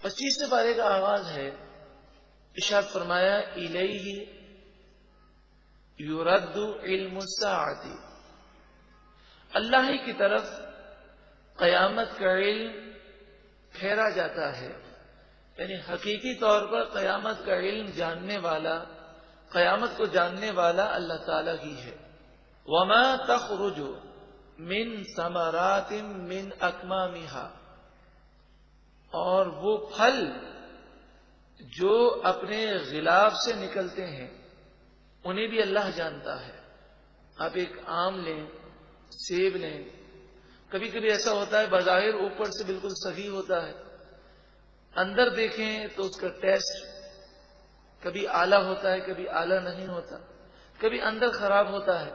25 پارے کا آغاز ہے. ارشاد فرمایا الیہ یرد علم الساعۃ، اللہ ہی کی طرف قیامت کا علم پھیرا جاتا ہے. یعنی حقیقی طور پر قیامت کا علم جاننے والا، قیامت کو جاننے والا اللہ تعالیٰ ہی ہے. وما تخرج من ثمرات من اکمامها، اور وہ پھل جو اپنے غلاف سے نکلتے ہیں انہیں بھی اللہ جانتا ہے. آپ ایک آم لیں، سیب لیں، کبھی کبھی ایسا ہوتا ہے بظاہر اوپر سے بالکل صحیح ہوتا ہے، اندر دیکھیں تو اس کا ٹیسٹ کبھی اعلیٰ ہوتا ہے، کبھی اعلیٰ نہیں ہوتا، کبھی اندر خراب ہوتا ہے.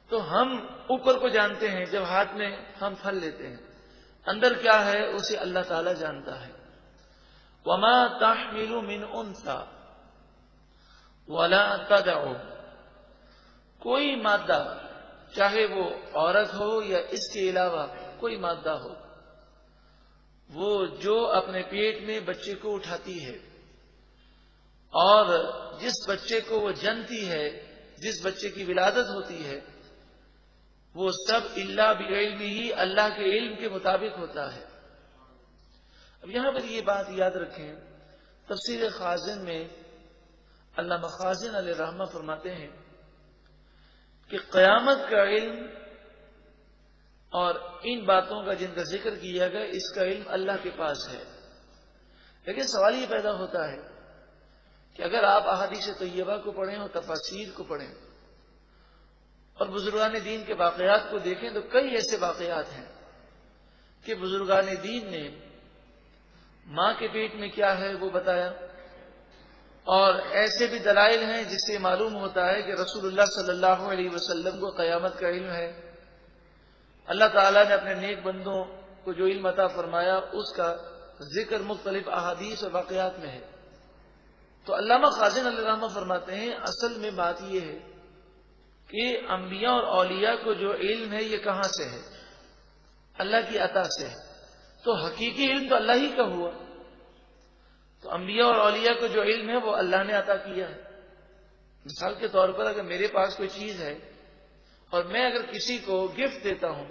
تو ہم اوپر کو جانتے ہیں جب ہاتھ میں ہم پھل لیتے ہیں، اندر کیا ہے اسے اللہ تعالی جانتا ہے. وما تحمل من انثى ولا تدع، کوئی مادہ چاہے وہ عورت ہو یا اس کے علاوہ کوئی مادہ ہو، وہ جو اپنے پیٹ میں بچے کو اٹھاتی ہے اور جس بچے کو وہ جنتی ہے، جس بچے کی ولادت ہوتی ہے، وہ سب الا بعلمہ، اللہ کے علم کے مطابق ہوتا ہے. اب یہاں پر یہ بات یاد رکھیں، تفسیر خازن میں علامہ خازن علیہ رحمہ فرماتے ہیں کہ قیامت کا علم اور ان باتوں کا جن کا ذکر کیا گیا اس کا علم اللہ کے پاس ہے. لیکن سوال یہ پیدا ہوتا ہے کہ اگر آپ احادیث طیبہ کو پڑھیں اور تفاسیر کو پڑھیں اور بزرگان دین کے واقعات کو دیکھیں تو کئی ایسے واقعات ہیں کہ بزرگان دین نے ماں کے پیٹ میں کیا ہے وہ بتایا، اور ایسے بھی دلائل ہیں جس سے معلوم ہوتا ہے کہ رسول اللہ صلی اللہ علیہ وسلم کو قیامت کا علم ہے. اللہ تعالیٰ نے اپنے نیک بندوں کو جو علم عطا فرمایا اس کا ذکر مختلف احادیث اور واقعات میں ہے. تو علامہ خازن علیہ رحمہ فرماتے ہیں اصل میں بات یہ ہے کہ انبیاء اور اولیاء کو جو علم ہے یہ کہاں سے ہے؟ اللہ کی عطا سے ہے. تو حقیقی علم تو اللہ ہی کا ہوا. تو انبیاء اور اولیاء کو جو علم ہے وہ اللہ نے عطا کیا ہے. مثال کے طور پر اگر میرے پاس کوئی چیز ہے اور میں اگر کسی کو گفٹ دیتا ہوں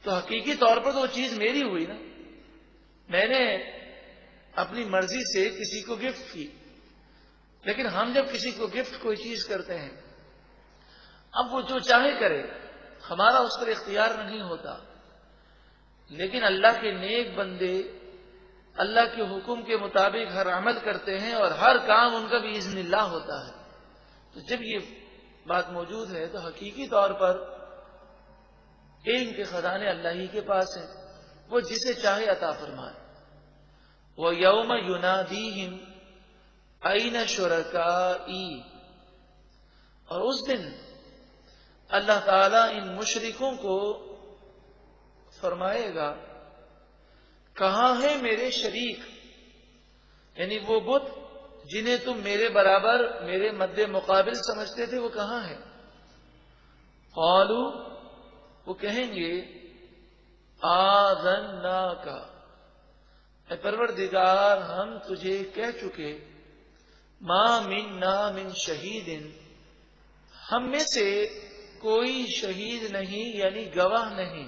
تو حقیقی طور پر تو وہ چیز میری ہوئی نا، میں نے اپنی مرضی سے کسی کو گفٹ کی. لیکن ہم جب کسی کو گفٹ کوئی چیز کرتے ہیں، اب وہ جو چاہے کرے، ہمارا اس پر اختیار نہیں ہوتا. لیکن اللہ کے نیک بندے اللہ کے حکم کے مطابق ہر عمل کرتے ہیں اور ہر کام ان کا بھی باذن اللہ ہوتا ہے. تو جب یہ بات موجود ہے تو حقیقی طور پر علم کے خزانے اللہ ہی کے پاس ہیں، وہ جسے چاہے عطا فرمائے. وَيَوْمَ يُنَادِيهِمْ أَيْنَ شُرَكَائِي، اور اس دن اللہ تعالیٰ ان مشرکوں کو فرمائے گا کہاں ہے میرے شریک، یعنی وہ بت جنہیں تم میرے برابر، میرے مد مقابل سمجھتے تھے، وہ کہاں ہے؟ قالوا، وہ کہیں گے آذناک، اے پروردگار ہم تجھے کہہ چکے، ما منا من شہید، ہم میں سے کوئی شہید نہیں، یعنی گواہ نہیں.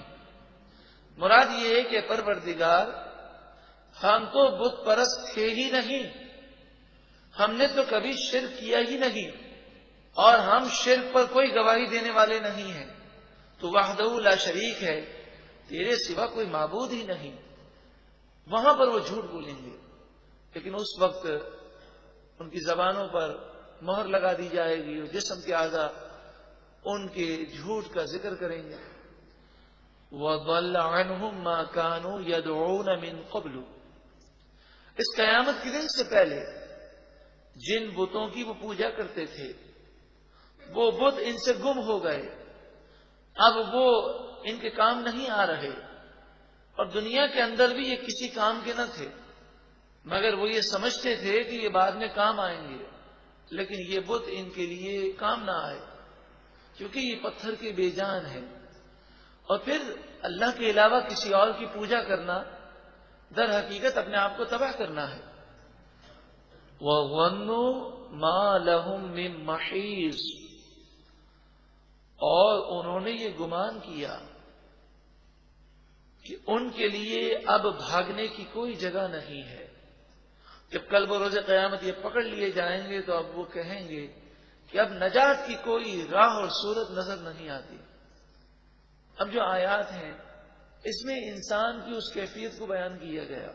مراد یہ ہے کہ پروردگار ہم تو بت پرست تھے ہی نہیں، ہم نے تو کبھی شرک کیا ہی نہیں، اور ہم شرک پر کوئی گواہی دینے والے نہیں ہیں. تو وحدہ لا شریک ہے، تیرے سوا کوئی معبود ہی نہیں. وہاں پر وہ جھوٹ بولیں گے، لیکن اس وقت ان کی زبانوں پر مہر لگا دی جائے گی اور جسم کے اعضاء ان کے جھوٹ کا ذکر کریں گے. وَضَلَّ عَنْهُمْ مَا كَانُوا يَدْعُونَ مِن قَبْلُ، اس قیامت کے دن سے پہلے جن بتوں کی وہ پوجا کرتے تھے وہ بت ان سے گم ہو گئے، اب وہ ان کے کام نہیں آ رہے، اور دنیا کے اندر بھی یہ کسی کام کے نہ تھے، مگر وہ یہ سمجھتے تھے کہ یہ بعد میں کام آئیں گے. لیکن یہ بت ان کے لیے کام نہ آئے کیونکہ یہ پتھر کے بے جان ہے. اور پھر اللہ کے علاوہ کسی اور کی پوجا کرنا در حقیقت اپنے آپ کو تباہ کرنا ہے. وَظَنُّوا مَا لَهُم مِّن مَّحِيصٍ، اور انہوں نے یہ گمان کیا کہ ان کے لیے اب بھاگنے کی کوئی جگہ نہیں ہے. جب کل بروز قیامت یہ پکڑ لیے جائیں گے تو اب وہ کہیں گے کہ اب نجات کی کوئی راہ اور صورت نظر نہیں آتی. اب جو آیات ہیں اس میں انسان کی اس کیفیت کو بیان کیا گیا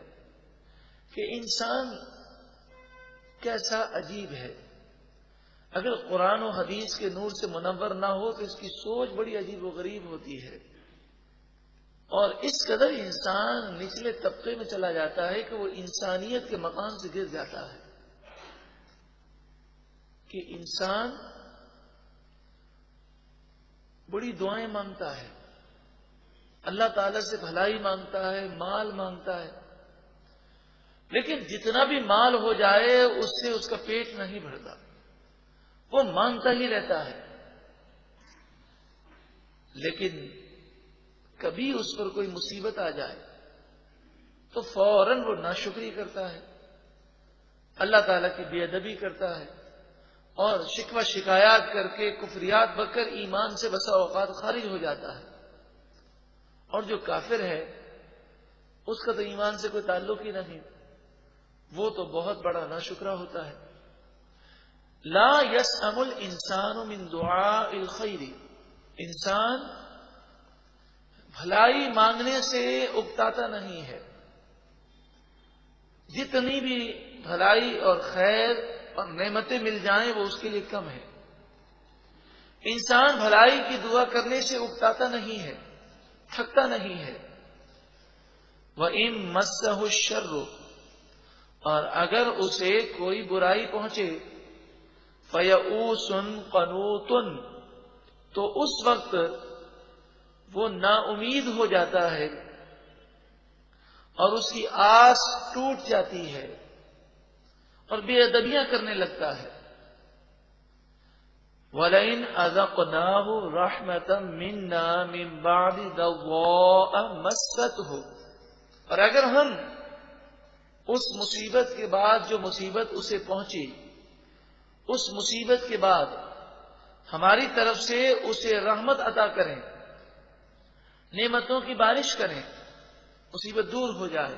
کہ انسان کیسا عجیب ہے. اگر قرآن و حدیث کے نور سے منور نہ ہو تو اس کی سوچ بڑی عجیب و غریب ہوتی ہے، اور اس قدر انسان نچلے طبقے میں چلا جاتا ہے کہ وہ انسانیت کے مقام سے گر جاتا ہے. کہ انسان بڑی دعائیں مانگتا ہے، اللہ تعالی سے بھلائی مانگتا ہے، مال مانگتا ہے، لیکن جتنا بھی مال ہو جائے اس سے اس کا پیٹ نہیں بھرتا، وہ مانگتا ہی رہتا ہے. لیکن کبھی اس پر کوئی مصیبت آ جائے تو فوراً وہ ناشکری کرتا ہے، اللہ تعالیٰ کی بے ادبی کرتا ہے، اور شکوہ شکایات کر کے کفریات بک کر ایمان سے بسا اوقات خارج ہو جاتا ہے. اور جو کافر ہے اس کا تو ایمان سے کوئی تعلق ہی نہیں، وہ تو بہت بڑا ناشکرا ہوتا ہے. لا يسأم الانسان من دعاء الخیر، انسان بھلائی مانگنے سے اکتاتا نہیں ہے. جتنی بھی بھلائی اور خیر اور نعمتیں مل جائیں وہ اس کے لیے کم ہے. انسان بھلائی کی دعا کرنے سے اکتاتا نہیں ہے، تھکتا نہیں ہے. وَإِن مَسَّهُ الشَّرُّ، اور اگر اسے کوئی برائی پہنچے، فَيَئُوسٌ قَنُوطٌ، تو اس وقت وہ نا امید ہو جاتا ہے اور اس کی آس ٹوٹ جاتی ہے اور بے ادبیاں کرنے لگتا ہے. وَلَئِنْ أَذَقْنَاهُ رَحْمَةً مِنَّا مِنْ بَعْدِ ضَرَّاءٍ مَسَّتْهُ، اور اگر ہم اس مصیبت کے بعد جو مصیبت اسے پہنچی، اس مصیبت کے بعد ہماری طرف سے اسے رحمت عطا کریں، نعمتوں کی بارش کریں، مصیبت دور ہو جائے،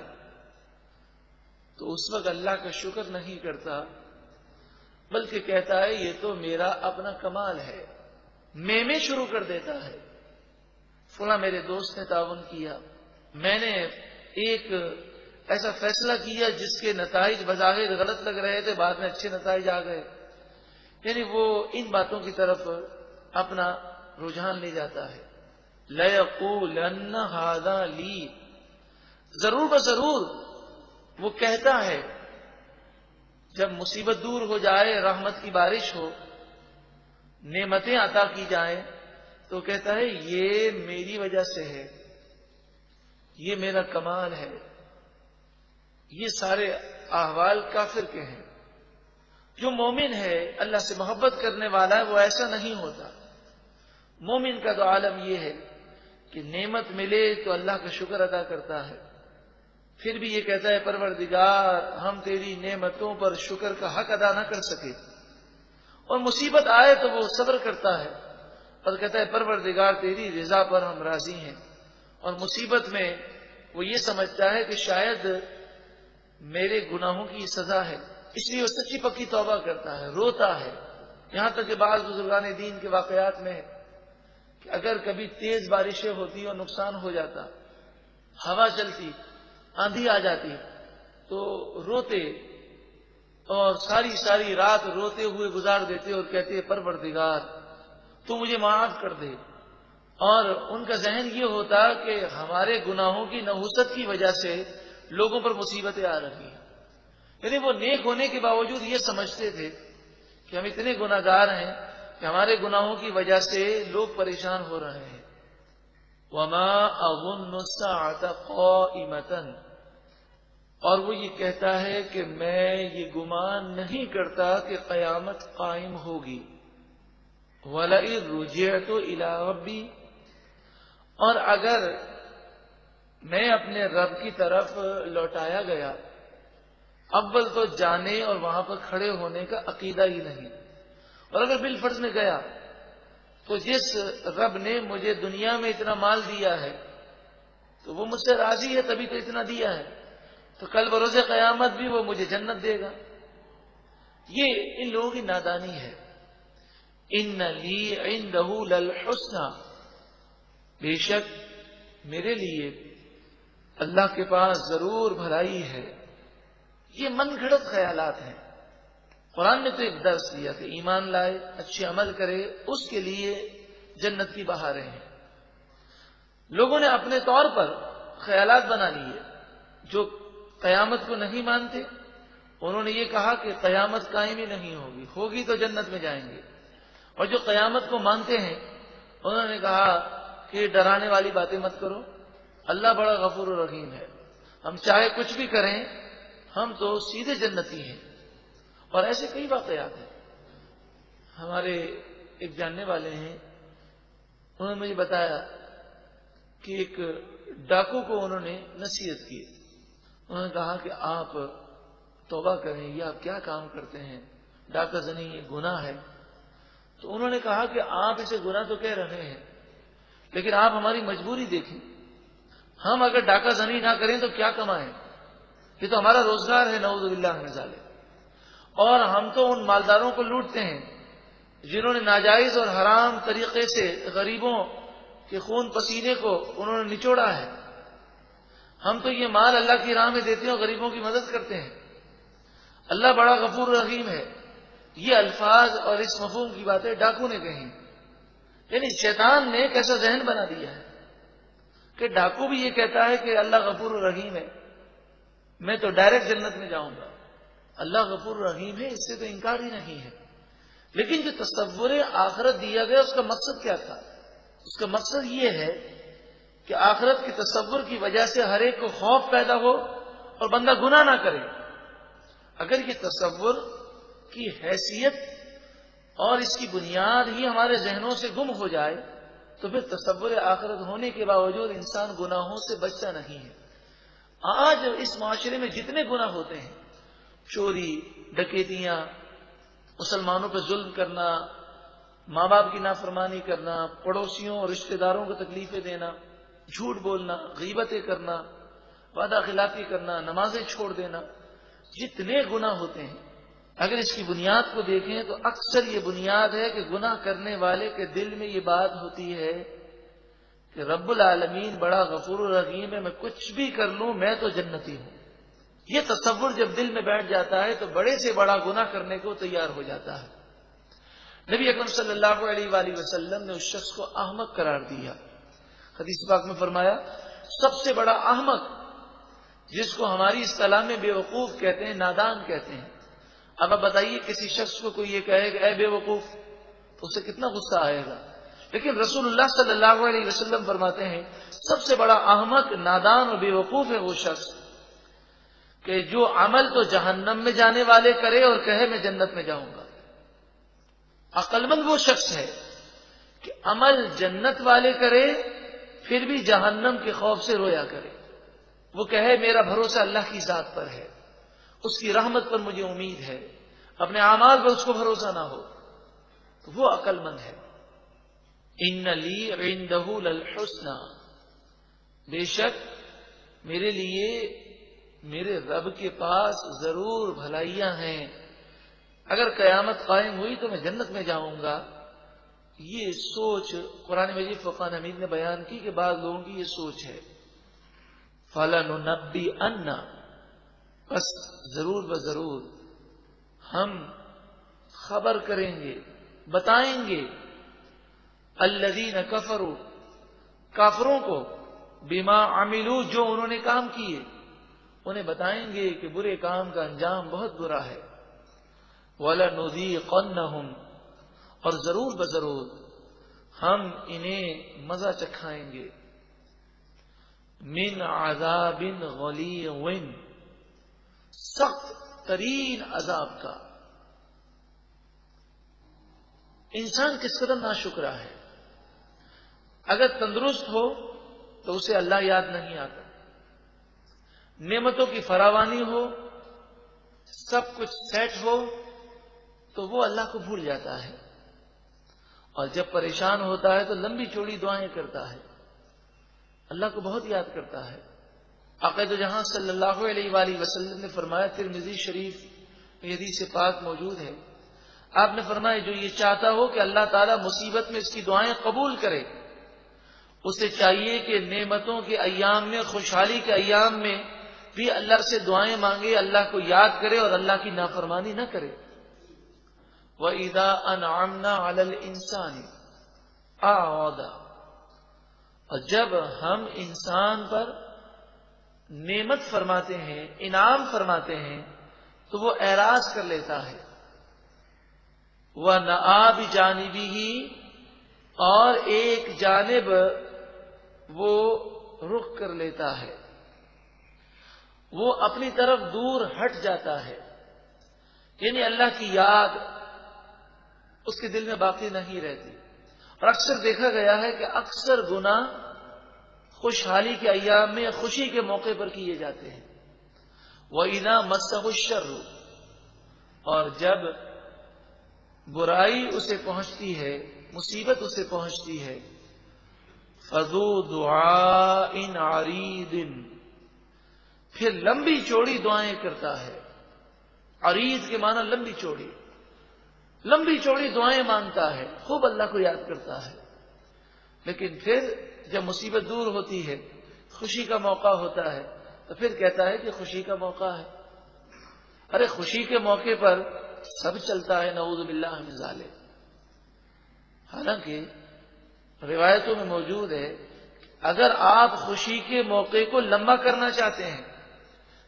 تو اس وقت اللہ کا شکر نہیں کرتا، بلکہ کہتا ہے یہ تو میرا اپنا کمال ہے. میں شروع کر دیتا ہے، فلاں میرے دوست نے تعاون کیا، میں نے ایک ایسا فیصلہ کیا جس کے نتائج بظاہر غلط لگ رہے تھے، بعد میں اچھے نتائج آ گئے. یعنی وہ ان باتوں کی طرف اپنا رجحان لے جاتا ہے. لَيَقُولَنَّ هَذَا لِي، ضرور بضرور وہ کہتا ہے جب مصیبت دور ہو جائے، رحمت کی بارش ہو، نعمتیں عطا کی جائیں، تو کہتا ہے یہ میری وجہ سے ہے، یہ میرا کمال ہے. یہ سارے احوال کافر کے ہیں. جو مومن ہے، اللہ سے محبت کرنے والا ہے، وہ ایسا نہیں ہوتا. مومن کا تو عالم یہ ہے کہ نعمت ملے تو اللہ کا شکر ادا کرتا ہے، پھر بھی یہ کہتا ہے پروردگار ہم تیری نعمتوں پر شکر کا حق ادا نہ کر سکے، اور مصیبت آئے تو وہ صبر کرتا ہے اور کہتا ہے پروردگار تیری رضا پر ہم راضی ہیں. اور مصیبت میں وہ یہ سمجھتا ہے کہ شاید میرے گناہوں کی سزا ہے، اس لیے وہ سچی پکی توبہ کرتا ہے، روتا ہے. یہاں تک کہ بعض بزرگان دین کے واقعات میں ہے کہ اگر کبھی تیز بارشیں ہوتی اور نقصان ہو جاتا، ہوا چلتی، آندھی آ جاتی، تو روتے اور ساری رات روتے ہوئے گزار دیتے اور کہتے پروردگار تو مجھے معاف کر دے. اور ان کا ذہن یہ ہوتا کہ ہمارے گناہوں کی نحوست کی وجہ سے لوگوں پر مصیبتیں آ رہی ہیں. یعنی وہ نیک ہونے کے باوجود یہ سمجھتے تھے کہ ہم اتنے گناہ گار ہیں کہ ہمارے گناہوں کی وجہ سے لوگ پریشان ہو رہے ہیں. وَمَا أَظُنُّ السَّاعَةَ قَائِمَةً، اور وہ یہ کہتا ہے کہ میں یہ گمان نہیں کرتا کہ قیامت قائم ہوگی. وَلَئِن رُجِعْتُ إِلَىٰ رَبِّي، اور اگر میں اپنے رب کی طرف لوٹایا گیا، اول تو جانے اور وہاں پر کھڑے ہونے کا عقیدہ ہی نہیں، اور اگر بالفرض میں گیا تو جس رب نے مجھے دنیا میں اتنا مال دیا ہے تو وہ مجھ سے راضی ہے، تبھی تو اتنا دیا ہے، تو کل بروز قیامت بھی وہ مجھے جنت دے گا۔ یہ ان لوگوں کی نادانی ہے۔ ان لی عندہ للحسنی، بے شک میرے لیے اللہ کے پاس ضرور بھلائی ہے۔ یہ من گھڑت خیالات ہیں۔ قرآن نے تو ایک درس دیا کہ ایمان لائے، اچھے عمل کرے، اس کے لیے جنت کی بہاریں ہیں۔ لوگوں نے اپنے طور پر خیالات بنا لیے۔ جو قیامت کو نہیں مانتے انہوں نے یہ کہا کہ قیامت قائم ہی نہیں ہوگی، ہوگی تو جنت میں جائیں گے، اور جو قیامت کو مانتے ہیں انہوں نے کہا کہ ڈرانے والی باتیں مت کرو، اللہ بڑا غفور و رحیم ہے، ہم چاہے کچھ بھی کریں ہم تو سیدھے جنتی ہیں۔ اور ایسے کئی واقعات ہیں۔ ہمارے ایک جاننے والے ہیں، انہوں نے مجھے بتایا کہ ایک ڈاکو کو انہوں نے نصیحت کی، انہوں نے کہا کہ آپ توبہ کریں، یہ آپ کیا کام کرتے ہیں، ڈاکہ زنی یہ گناہ ہے۔ تو انہوں نے کہا کہ آپ اسے گناہ تو کہہ رہے ہیں لیکن آپ ہماری مجبوری دیکھیں، ہم اگر ڈاکہ زنی نہ کریں تو کیا کمائیں، یہ تو ہمارا روزگار ہے، نعوذ باللہ من ذالک، اور ہم تو ان مالداروں کو لوٹتے ہیں جنہوں نے ناجائز اور حرام طریقے سے غریبوں کے خون پسینے کو انہوں نے نچوڑا ہے، ہم تو یہ مال اللہ کی راہ میں دیتے ہیں اور غریبوں کی مدد کرتے ہیں، اللہ بڑا غفور رحیم ہے۔ یہ الفاظ اور اس مفہوم کی باتیں ڈاکو نے کہیں، یعنی شیطان نے ایک ایسا ذہن بنا دیا ہے کہ ڈاکو بھی یہ کہتا ہے کہ اللہ غفور رحیم ہے، میں تو ڈائریکٹ جنت میں جاؤں گا، اللہ غفور رحیم ہے، اس سے تو انکار ہی نہیں ہے۔ لیکن جو تصور آخرت دیا گیا اس کا مقصد کیا تھا؟ اس کا مقصد یہ ہے کہ آخرت کے تصور کی وجہ سے ہر ایک کو خوف پیدا ہو اور بندہ گناہ نہ کرے۔ اگر یہ تصور کی حیثیت اور اس کی بنیاد ہی ہمارے ذہنوں سے گم ہو جائے تو پھر تصور آخرت ہونے کے باوجود انسان گناہوں سے بچتا نہیں ہے۔ آج اس معاشرے میں جتنے گناہ ہوتے ہیں، چوری، ڈکیتیاں، مسلمانوں پہ ظلم کرنا، ماں باپ کی نافرمانی کرنا، پڑوسیوں اور رشتہ داروں کو تکلیفیں دینا، جھوٹ بولنا، غیبتیں کرنا، وعدہ خلافی کرنا، نمازیں چھوڑ دینا، جتنے گناہ ہوتے ہیں اگر اس کی بنیاد کو دیکھیں تو اکثر یہ بنیاد ہے کہ گناہ کرنے والے کے دل میں یہ بات ہوتی ہے کہ رب العالمین بڑا غفور الرحیم ہے، میں کچھ بھی کر لوں میں تو جنتی ہوں۔ یہ تصور جب دل میں بیٹھ جاتا ہے تو بڑے سے بڑا گناہ کرنے کو تیار ہو جاتا ہے۔ نبی اکرم صلی اللہ علیہ وآلہ وسلم نے اس شخص کو احمق قرار دیا۔ حدیث پاک میں فرمایا سب سے بڑا احمق، جس کو ہماری اصطلاح میں بے وقوف کہتے ہیں، نادان کہتے ہیں۔ اب آپ بتائیے کسی شخص کو کوئی یہ کہے کہ اے بے وقوف، تو اسے کتنا غصہ آئے گا، لیکن رسول اللہ صلی اللہ علیہ وسلم فرماتے ہیں سب سے بڑا احمق، نادان اور بے وقوف ہے وہ شخص کہ جو عمل تو جہنم میں جانے والے کرے اور کہے میں جنت میں جاؤں گا۔ عقل مند وہ شخص ہے کہ عمل جنت والے کرے پھر بھی جہنم کے خوف سے رویا کرے، وہ کہے میرا بھروسہ اللہ کی ذات پر ہے، اس کی رحمت پر مجھے امید ہے، اپنے اعمال پر اس کو بھروسہ نہ ہو، تو وہ عقل مند ہے۔ ان لی عندہ للحسنی، بے شک میرے لیے میرے رب کے پاس ضرور بھلائیاں ہیں، اگر قیامت قائم ہوئی تو میں جنت میں جاؤں گا۔ یہ سوچ قرآن مجید فرقان حمید نے بیان کی کہ بعض لوگوں کی یہ سوچ ہے، فَلَنُنَبِّئَنَّ، بس ضرور بضرور ہم خبر کریں گے، بتائیں گے، الذین کفروا، کافروں کو، بما عملوا، جو انہوں نے کام کیے، انہیں بتائیں گے کہ برے کام کا انجام بہت برا ہے، وَلَنُذِيقَنَّهُمْ، اور ضرور بضرور ہم انہیں مزہ چکھائیں گے، من عذاب غلیظ، سخت ترین عذاب کا۔ انسان کس قدر ناشکرا ہے، اگر تندرست ہو تو اسے اللہ یاد نہیں آتا، نعمتوں کی فراوانی ہو، سب کچھ سیٹ ہو، تو وہ اللہ کو بھول جاتا ہے، اور جب پریشان ہوتا ہے تو لمبی چوڑی دعائیں کرتا ہے، اللہ کو بہت یاد کرتا ہے۔ آقا دو جہاں صلی اللہ علیہ وآلہ وسلم نے فرمایا، ترمذی شریف میں حدیث پاک موجود ہے، آپ نے فرمایا جو یہ چاہتا ہو کہ اللہ تعالیٰ مصیبت میں اس کی دعائیں قبول کرے، اسے چاہیے کہ نعمتوں کے ایام میں، خوشحالی کے ایام میں بھی اللہ سے دعائیں مانگے، اللہ کو یاد کرے اور اللہ کی نافرمانی نہ کرے۔ وَإِذَا أَنْعَمْنَا عَلَى الْإِنسَانِ أَعْرَضَ، اور جب ہم انسان پر نعمت فرماتے ہیں، انعام فرماتے ہیں، تو وہ اعراض کر لیتا ہے۔ وَنَأَىٰ بِجَانِبِهِ، اور ایک جانب وہ رخ کر لیتا ہے، وہ اپنی طرف دور ہٹ جاتا ہے، یعنی اللہ کی یاد اس کے دل میں باقی نہیں رہتی۔ اور اکثر دیکھا گیا ہے کہ اکثر گناہ خوشحالی کے ایام میں، خوشی کے موقع پر کیے جاتے ہیں۔ وَإِذَا مَسَّهُ الشَّرُّ، اور جب برائی اسے پہنچتی ہے، مصیبت اسے پہنچتی ہے، فَذُو دُعَاءٍ عَرِيضٍ، پھر لمبی چوڑی دعائیں کرتا ہے۔ عریض کے معنی لمبی چوڑی، لمبی چوڑی دعائیں مانگتا ہے، خوب اللہ کو یاد کرتا ہے، لیکن پھر جب مصیبت دور ہوتی ہے، خوشی کا موقع ہوتا ہے، تو پھر کہتا ہے کہ خوشی کا موقع ہے۔ ارے خوشی کے موقع پر سب چلتا ہے، نعوذ باللہ من ذالک۔ حالانکہ روایتوں میں موجود ہے، اگر آپ خوشی کے موقع کو لمبا کرنا چاہتے ہیں،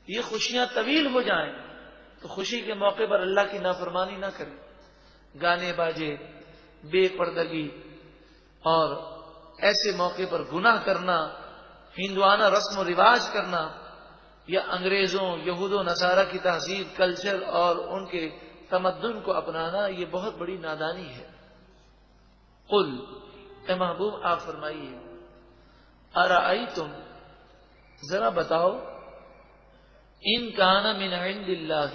یہ خوشیاں طویل ہو جائیں، تو خوشی کے موقع پر اللہ کی نافرمانی نہ کریں، گانے باجے، بے پردگی اور ایسے موقع پر گناہ کرنا، ہندوانہ رسم و رواج کرنا، یا انگریزوں، یہود و نصارہ کی تہذیب، کلچر اور ان کے تمدن کو اپنانا، یہ بہت بڑی نادانی ہے۔ قل، اے محبوب آپ فرمائیے، ارأیتم، ذرا بتاؤ، ان کان من عند اللہ،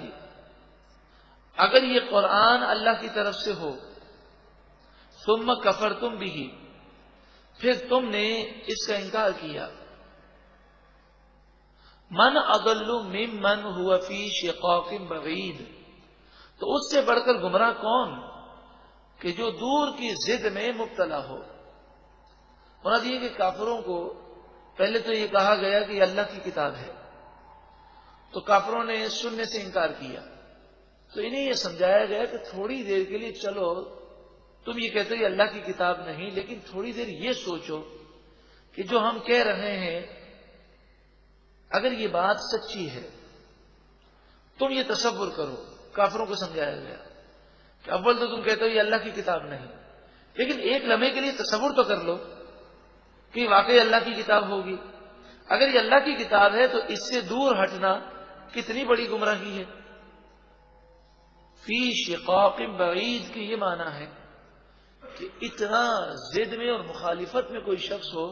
اگر یہ قرآن اللہ کی طرف سے ہو، ثم کفرتم بہ، پھر تم نے اس کا انکار کیا، من اضل ممن هو فی شقاق بعید، تو اس سے بڑھ کر گمراہ کون کہ جو دور کی ضد میں مبتلا ہو۔ مراد یہ کہ کافروں کو پہلے تو یہ کہا گیا کہ یہ اللہ کی کتاب ہے، تو کافروں نے سننے سے انکار کیا، تو انہیں یہ سمجھایا گیا کہ تھوڑی دیر کے لیے چلو، تم یہ کہتے ہو یہ اللہ کی کتاب نہیں، لیکن تھوڑی دیر یہ سوچو کہ جو ہم کہہ رہے ہیں اگر یہ بات سچی ہے، تم یہ تصور کرو۔ کافروں کو سمجھایا گیا کہ اول تو تم کہتے ہو یہ اللہ کی کتاب نہیں، لیکن ایک لمحے کے لیے تصور تو کر لو کہ واقعی اللہ کی کتاب ہوگی۔ اگر یہ اللہ کی کتاب ہے تو اس سے دور ہٹنا کتنی بڑی گمراہی ہے۔ فی شقاق بعید کی یہ معنی ہے کہ اتنا ضد میں اور مخالفت میں کوئی شخص ہو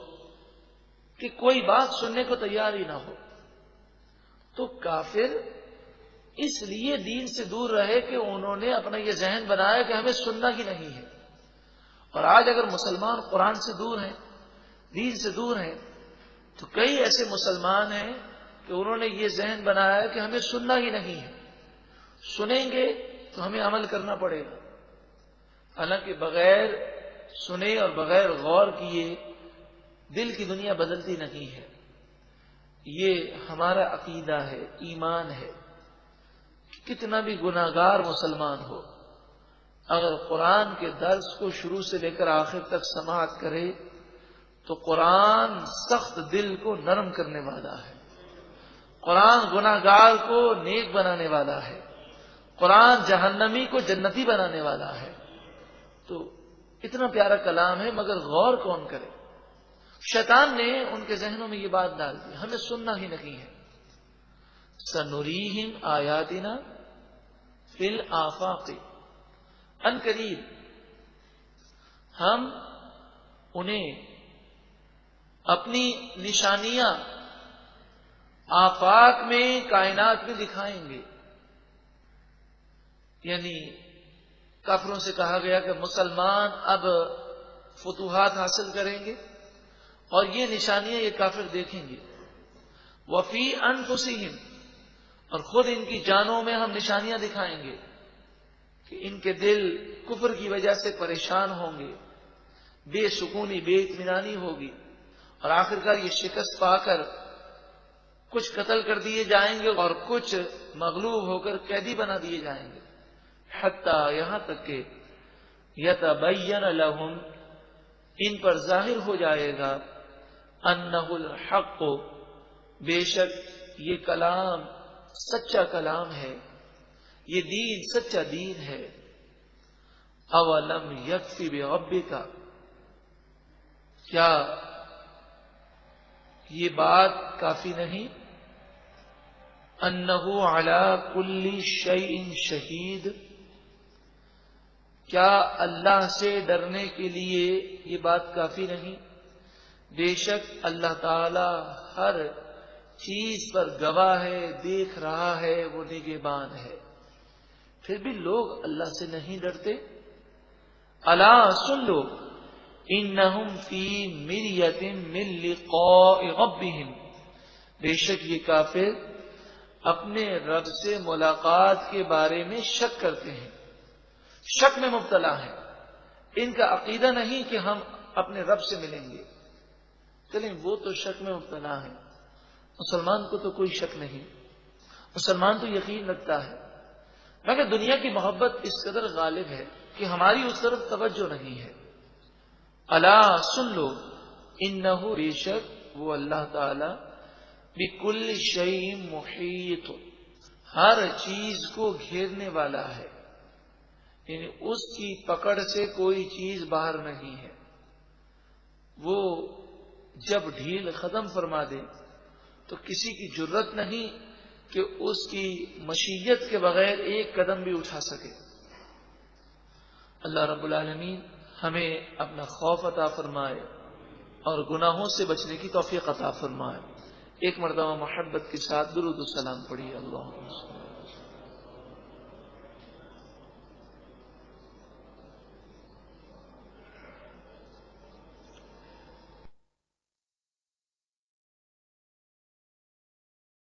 کہ کوئی بات سننے کو تیار ہی نہ ہو، تو کافر اس لیے دین سے دور رہے کہ انہوں نے اپنا یہ ذہن بنایا کہ ہمیں سننا ہی نہیں ہے۔ اور آج اگر مسلمان قرآن سے دور ہیں، دین سے دور ہیں، تو کئی ایسے مسلمان ہیں کہ انہوں نے یہ ذہن بنایا کہ ہمیں سننا ہی نہیں ہے، سنیں گے تو ہمیں عمل کرنا پڑے گا۔ حالانکہ بغیر سنے اور بغیر غور کیے دل کی دنیا بدلتی نہیں ہے۔ یہ ہمارا عقیدہ ہے، ایمان ہے۔ کتنا بھی گناہگار مسلمان ہو، اگر قرآن کے درس کو شروع سے لے کر آخر تک سماعت کرے تو قرآن سخت دل کو نرم کرنے والا ہے، قرآن گناہگار کو نیک بنانے والا ہے، قرآن جہنمی کو جنتی بنانے والا ہے۔ تو اتنا پیارا کلام ہے، مگر غور کون کرے؟ شیطان نے ان کے ذہنوں میں یہ بات ڈال دی، ہمیں سننا ہی نہیں ہے۔ سنریہم آیاتنا فی الآفاق، ان قریب ہم انہیں اپنی نشانیاں آفاق میں کائنات میں دکھائیں گے. یعنی کافروں سے کہا گیا کہ مسلمان اب فتوحات حاصل کریں گے اور یہ نشانیاں یہ کافر دیکھیں گے. وفی انفسہم، اور خود ان کی جانوں میں ہم نشانیاں دکھائیں گے کہ ان کے دل کفر کی وجہ سے پریشان ہوں گے، بے سکونی بے اطمینانی ہوگی، اور آخرکار یہ شکست پا کر کچھ قتل کر دیے جائیں گے اور کچھ مغلوب ہو کر قیدی بنا دیے جائیں گے. حتیٰ یہاں تک کہ یتبین لہم، ان پر ظاہر ہو جائے گا، انہ الحق، بے شک یہ کلام سچا کلام ہے، یہ دین سچا دین ہے. اولم یکفی بربک، کیا یہ بات کافی نہیں؟ انہ علی کل شیء شہید، کیا اللہ سے ڈرنے کے لیے یہ بات کافی نہیں؟ بے شک اللہ تعالی ہر چیز پر گواہ ہے، دیکھ رہا ہے، وہ نگہبان ہے. پھر بھی لوگ اللہ سے نہیں ڈرتے. الا سن لو، انہم فی مریۃ من لقاء ربہم، بے شک یہ کافر اپنے رب سے ملاقات کے بارے میں شک کرتے ہیں، شک میں مبتلا ہیں. ان کا عقیدہ نہیں کہ ہم اپنے رب سے ملیں گے. چلیں وہ تو شک میں مبتلا ہیں، مسلمان کو تو کوئی شک نہیں، مسلمان تو یقین رکھتا ہے، مگر دنیا کی محبت اس قدر غالب ہے کہ ہماری اس طرف توجہ نہیں ہے. الا سن لو، انہ، بے شک وہ اللہ تعالی بکل شیء محیط، ہر چیز کو گھیرنے والا ہے. یعنی اس کی پکڑ سے کوئی چیز باہر نہیں ہے. وہ جب ڈھیل ختم فرما دے تو کسی کی جرت نہیں کہ اس کی مشیت کے بغیر ایک قدم بھی اٹھا سکے. اللہ رب العالمین ہمیں اپنا خوف عطا فرمائے اور گناہوں سے بچنے کی توفیق عطا فرمائے. ایک مرتبہ محبت کے ساتھ درود و سلام پڑھیے. اللہ